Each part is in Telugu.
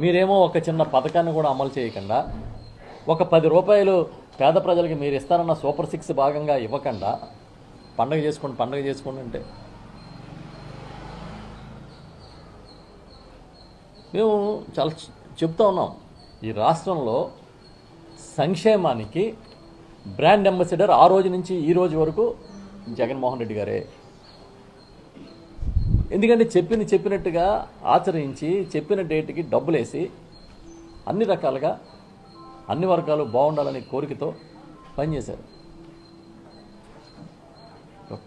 మీరేమో ఒక చిన్న పథకాన్ని కూడా అమలు చేయకుండా, ఒక 10 రూపాయలు పేద ప్రజలకి మీరు ఇస్తారన్న సూపర్ 6 భాగంగా ఇవ్వకుండా పండగ చేసుకోండి అంటే మేము చాలా చెప్తా ఉన్నాం. ఈ రాష్ట్రంలో సంక్షేమానికి బ్రాండ్ అంబాసిడర్ ఆ రోజు నుంచి ఈ రోజు వరకు జగన్మోహన్ రెడ్డి గారే. ఎందుకంటే చెప్పినట్టుగా ఆచరించి చెప్పిన డేట్కి డబ్బులేసి అన్ని రకాలుగా అన్ని వర్గాలు బాగుండాలనే కోరికతో పనిచేశారు.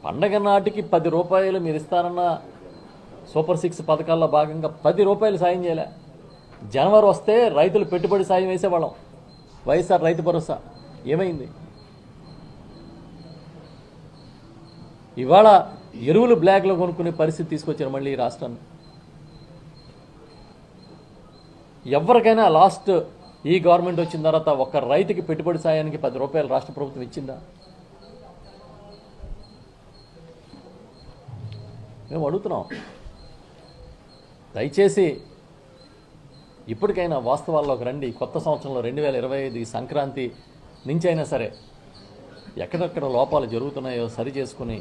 పండగ నాటికి 10 రూపాయలు మీరు ఇస్తారన్న సూపర్ 6 పథకాల్లో భాగంగా 10 రూపాయలు సాయం చేయలే. జనవరి వస్తే రైతులు పెట్టుబడి సాయం వేసేవాళ్ళం. వైఎస్ఆర్ రైతు భరోసా ఏమైంది? ఇవాళ ఎరువులు బ్లాక్లో కొనుక్కునే పరిస్థితి తీసుకొచ్చారు మళ్ళీ ఈ రాష్ట్రాన్ని. ఎవరికైనా లాస్ట్ ఈ గవర్నమెంట్ వచ్చిన తర్వాత ఒక్క రైతుకి పెట్టుబడి సాయానికి 10 రూపాయలు రాష్ట్ర ప్రభుత్వం ఇచ్చిందా? మేము అడుగుతున్నాం. దయచేసి ఇప్పటికైనా వాస్తవాల్లోకి రండి. కొత్త సంవత్సరంలో 2025 సంక్రాంతి నుంచి అయినా సరే ఎక్కడెక్కడ లోపాలు జరుగుతున్నాయో సరి చేసుకుని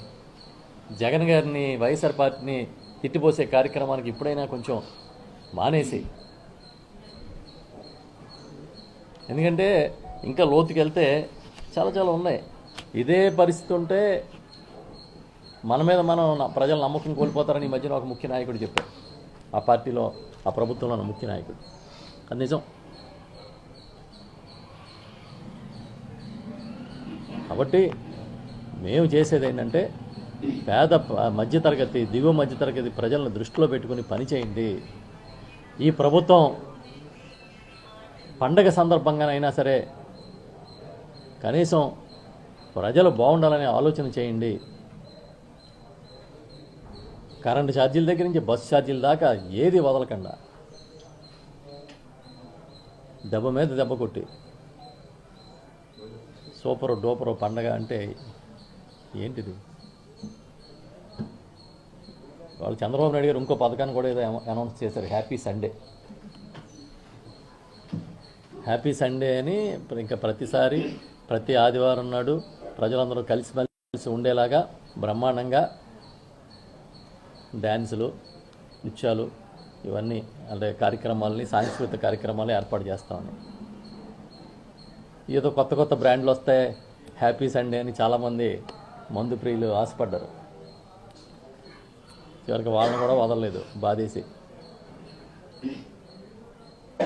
జగన్ గారిని వైఎస్ఆర్ పార్టీని తిట్టిపోసే కార్యక్రమానికి ఇప్పుడైనా కొంచెం మానేసి, ఎందుకంటే ఇంకా లోతుకెళ్తే చాలా ఉన్నాయి. ఇదే పరిస్థితి ఉంటే మన మీద మనం ప్రజల నమ్మకం కోల్పోతారని ఈ మధ్యన ఒక ముఖ్య నాయకుడు చెప్పారు. ఆ పార్టీలో ఆ ప్రభుత్వంలో ఉన్న ముఖ్య నాయకుడు. అది నిజం. కాబట్టి మేము చేసేది ఏంటంటే పేద మధ్యతరగతి దిగువ మధ్యతరగతి ప్రజలను దృష్టిలో పెట్టుకుని పనిచేయండి. ఈ ప్రభుత్వం పండగ సందర్భంగానైనా సరే కనీసం ప్రజలు బాగుండాలనే ఆలోచన చేయండి. కరెంటు ఛార్జీల దగ్గర నుంచి బస్సు ఛార్జీల దాకా ఏది వదలకుండా దెబ్బ మీద దెబ్బ కొట్టి సూపరు డూపరు పండగ అంటే ఏంటిది? వాళ్ళు చంద్రబాబు నాయుడు గారు ఇంకో పథకాన్ని కూడా ఏదో అనౌన్స్ చేశారు, హ్యాపీ సండే. హ్యాపీ సండే అని ఇంకా ప్రతిసారి ప్రతి ఆదివారం నాడు ప్రజలందరూ కలిసిమెలిసి ఉండేలాగా బ్రహ్మాండంగా డ్యాన్సులు, నృత్యాలు ఇవన్నీ అంటే కార్యక్రమాలని, సాంస్కృతిక కార్యక్రమాలు ఏర్పాటు చేస్తామని. ఏదో కొత్త బ్రాండ్లు వస్తాయి హ్యాపీ సండే అని చాలామంది మందు ప్రియులు ఆశపడ్డారు. చివరికి వాళ్ళని కూడా వదలలేదు బాధేసి.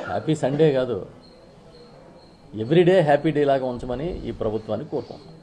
హ్యాపీ సండే కాదు, ఎవ్రీడే హ్యాపీ డే లాగా ఉంచమని ఈ ప్రభుత్వాన్ని కోరుకుంటున్నాం.